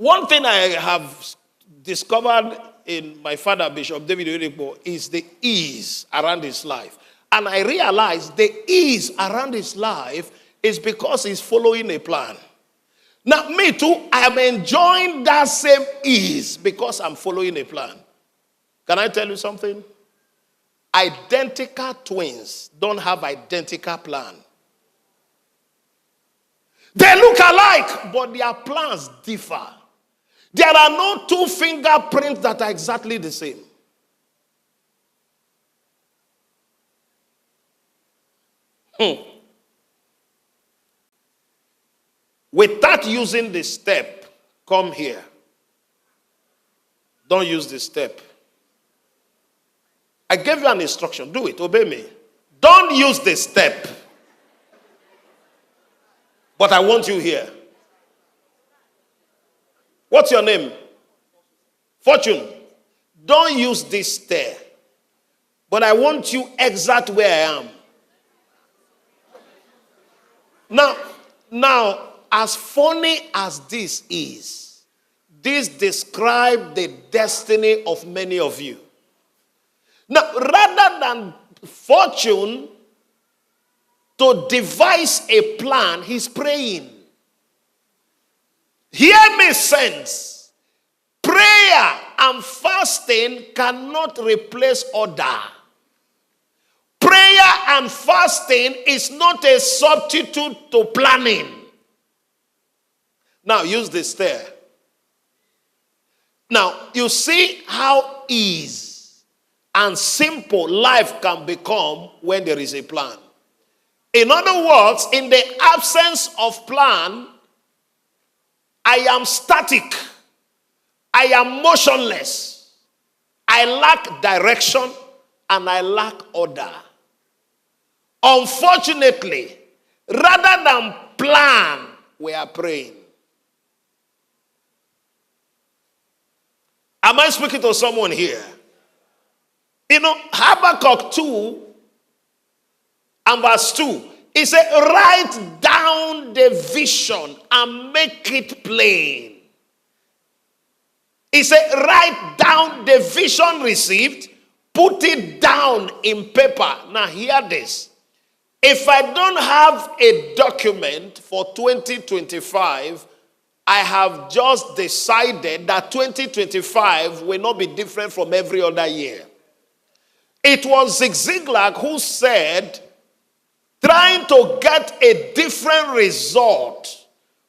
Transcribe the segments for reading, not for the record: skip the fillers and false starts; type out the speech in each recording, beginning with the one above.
One thing I have discovered in my father, Bishop David Oyedepo, is the ease around his life. And I realized the ease around his life is because he's following a plan. Now, me too, I am enjoying that same ease because I'm following a plan. Can I tell you something? Identical twins don't have identical plan. They look alike, but their plans differ. There are no two fingerprints that are exactly the same. Without using the step, come here. Don't use the step. I gave you an instruction. Do it. Obey me. Don't use the step. But I want you here. What's your name? Fortune. Don't use this stair. But I want you exact where I am. Now, as funny as this is, this describes the destiny of many of you. Now, rather than Fortune to devise a plan, he's praying. Hear me, saints. Prayer and fasting cannot replace order. Prayer and fasting is not a substitute to planning. Now, use the stair. Now, you see how easy and simple life can become when there is a plan. In other words, in the absence of plan, I am static. I am motionless. I lack direction and I lack order. Unfortunately, rather than plan, we are praying. Am I speaking to someone here? You know, Habakkuk 2 and verse 2, it said, write down the vision and make it plain. He said, write down the vision received, put it down in paper. Now hear this. If I don't have a document for 2025, I have just decided that 2025 will not be different from every other year. It was Zig Ziglar who said, trying to get a different result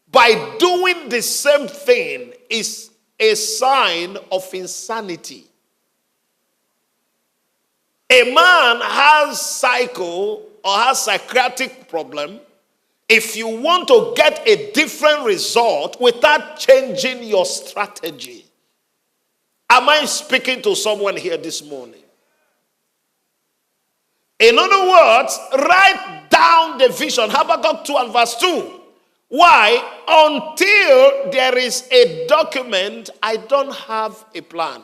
by doing the same thing is a sign of insanity. A man has cycle or has psychiatric problem. If you want to get a different result without changing your strategy. Am I speaking to someone here this morning? In other words, write down the vision. Habakkuk 2 and verse 2. Why? Until there is a document, I don't have a plan.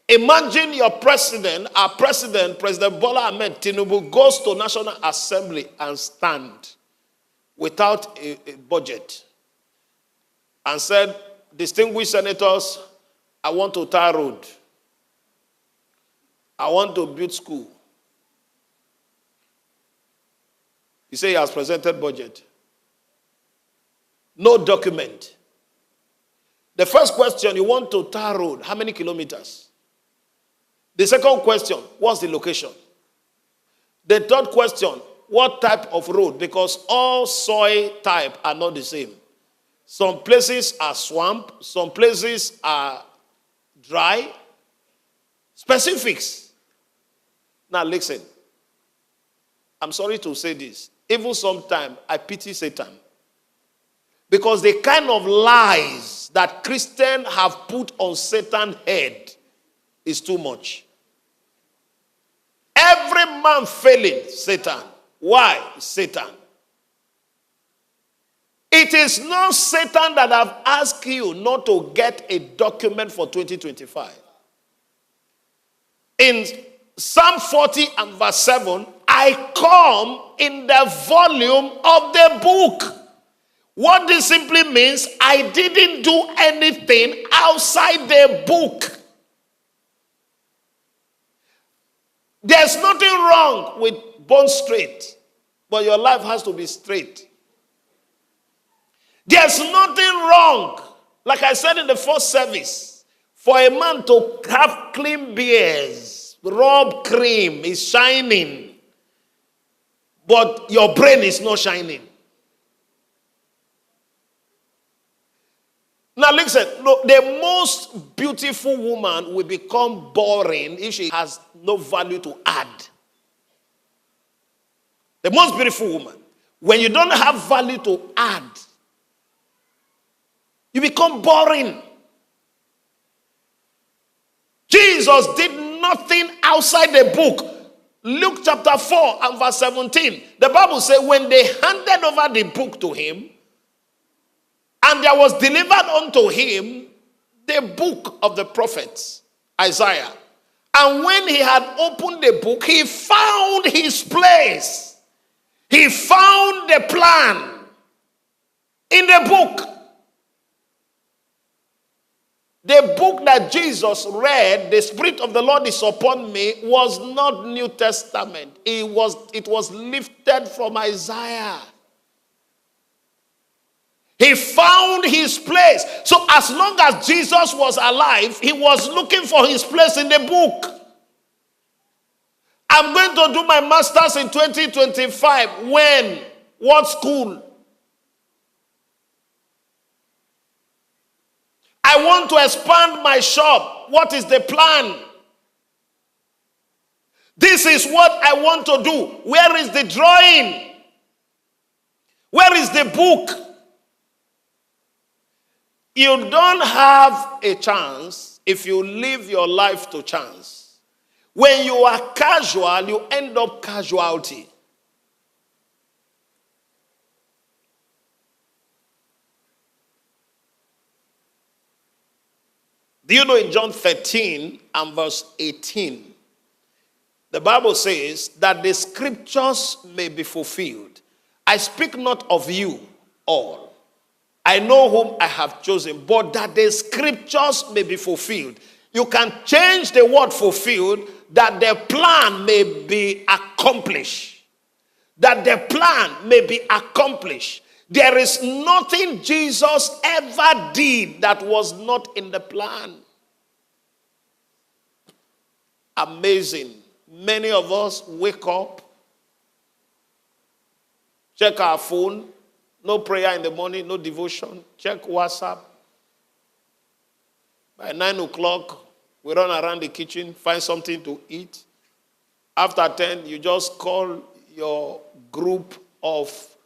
Imagine your president, our president, President Bola Ahmed Tinubu, goes to National Assembly and stand without a budget and said, distinguished senators, I want to tar road. I want to build school. He said he has presented budget. No document. The first question, you want to tar road. How many kilometers? The second question, what's the location? The third question, what type of road? Because all soil type are not the same. Some places are swamp. Some places are dry. Specifics. Now listen. I'm sorry to say this. Even sometimes I pity Satan. Because the kind of lies that Christians have put on Satan's head is too much. Every man failing, Satan. Why? Satan. It is not Satan that have asked you not to get a document for 2025. In Psalm 40 and verse 7, I come in the volume of the book. What this simply means, I didn't do anything outside the book. There's nothing wrong with born straight, but your life has to be straight. There's nothing wrong, like I said in the first service, for a man to have clean beards, rub cream is shining, but your brain is not shining. Now listen, look, the most beautiful woman will become boring if she has no value to add. The most beautiful woman, when you don't have value to add, you become boring. Jesus did nothing outside the book. Luke chapter 4 and verse 17. The Bible says when they handed over the book to him, and there was delivered unto him the book of the prophets, Isaiah. And when he had opened the book, he found his place. He found the plan in the book. The book that Jesus read, the Spirit of the Lord is upon me, was not New Testament. It was lifted from Isaiah. He found his place. So as long as Jesus was alive, he was looking for his place in the book. I'm going to do my master's in 2025. When? What school? I want to expand my shop. What is the plan? This is what I want to do. Where is the drawing? Where is the book? You don't have a chance if you live your life to chance. When you are casual, you end up casualty. Do you know in John 13 and verse 18, the Bible says that the scriptures may be fulfilled. I speak not of you all. I know whom I have chosen, but that the scriptures may be fulfilled. You can change the word fulfilled, that the plan may be accomplished. That the plan may be accomplished. There is nothing Jesus ever did that was not in the plan. Amazing. Many of us wake up, check our phone, no prayer in the morning, no devotion. Check WhatsApp. By 9 o'clock, we run around the kitchen, find something to eat. After 10, you just call your group of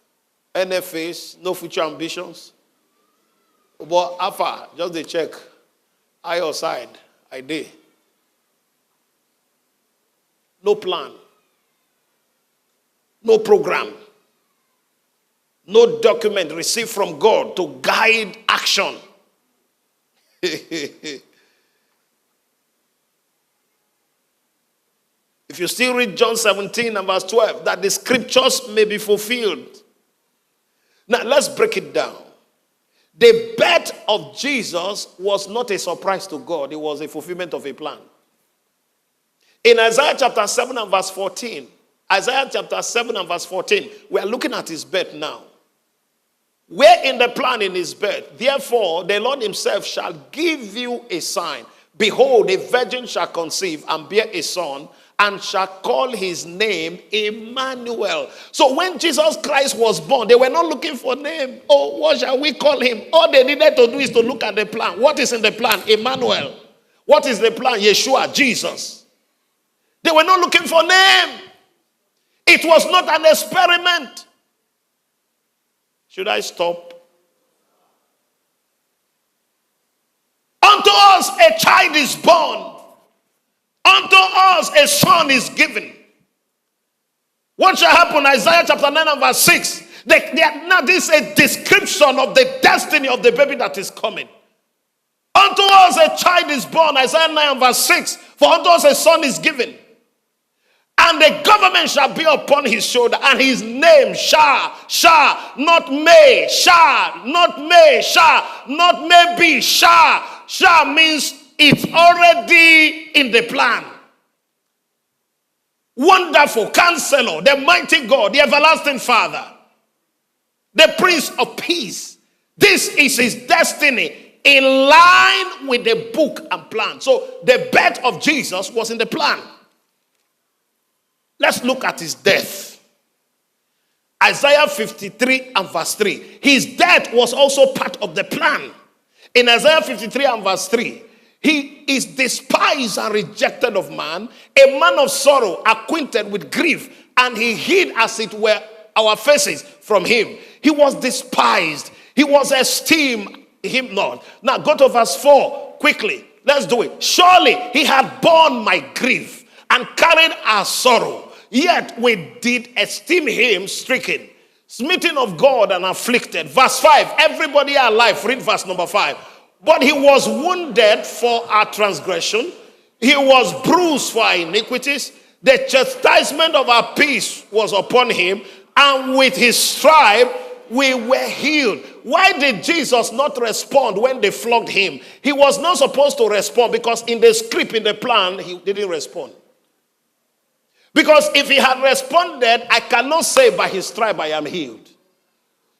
NFAs, no future ambitions. But after, just they check. I your side, I did. No plan. No program. No document received from God to guide action. If you still read John 17 and verse 12, that the scriptures may be fulfilled. Now let's break it down. The birth of Jesus was not a surprise to God. It was a fulfillment of a plan. In Isaiah chapter 7 and verse 14, Isaiah chapter 7 and verse 14, we are looking at his birth now. Where in the plan in his birth, therefore the Lord himself shall give you a sign. Behold, a virgin shall conceive and bear a son, and shall call his name Emmanuel. So when Jesus Christ was born, they were not looking for a name. Oh, what shall we call him? All they needed to do is to look at the plan. What is in the plan? Emmanuel. What is the plan? Yeshua, Jesus. They were not looking for a name. It was not an experiment. Should I stop? Unto us a child is born. Unto us a son is given. What shall happen? Isaiah chapter 9 and verse 6. Now this is a description of the destiny of the baby that is coming. Unto us a child is born. Isaiah 9 and verse 6. For unto us a son is given. And the government shall be upon his shoulder, and his name shall, not may, not maybe, shall means it's already in the plan. Wonderful Counselor, the mighty God, the everlasting Father, the Prince of Peace. This is his destiny in line with the book and plan. So the birth of Jesus was in the plan. Let's look at his death. Isaiah 53 and verse 3. His death was also part of the plan. In Isaiah 53 and verse 3, he is despised and rejected of man, a man of sorrow, acquainted with grief, and he hid as it were our faces from him. He was despised. He was esteemed him not. Now go to verse 4 quickly. Let's do it. Surely he had borne my grief and carried our sorrow. Yet we did esteem him stricken, smitten of God and afflicted. Verse 5. Everybody alive, read verse number 5. But he was wounded for our transgression. He was bruised for our iniquities. The chastisement of our peace was upon him, and with his stripe we were healed. Why did Jesus not respond when they flogged him? He was not supposed to respond because in the script, in the plan, he didn't respond. Because if he had responded, I cannot say by his stripe I am healed.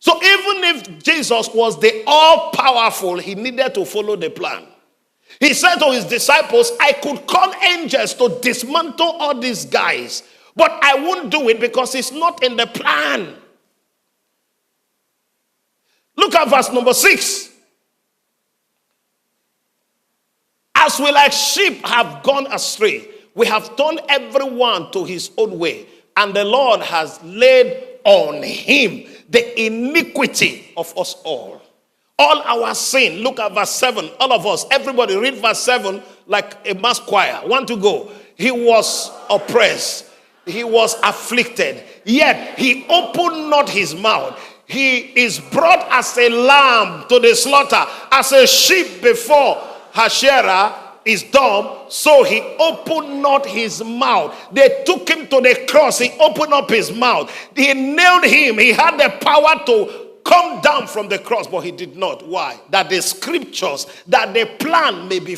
So even if Jesus was the all-powerful, he needed to follow the plan. He said to his disciples, I could call angels to dismantle all these guys, but I won't do it because it's not in the plan. Look at verse number 6. As we like sheep have gone astray, we have turned everyone to his own way, and the Lord has laid on him the iniquity of us all. All our sin. Look at verse 7. All of us, everybody read verse 7 like a mass choir. 1 to go. He was oppressed. He was afflicted. Yet he opened not his mouth. He is brought as a lamb to the slaughter, as a sheep before her shearer is dumb, so he opened not his mouth. They took him to the cross. He opened up his mouth. They nailed him. He had the power to come down from the cross, but he did not. Why? That the scriptures, that the plan may be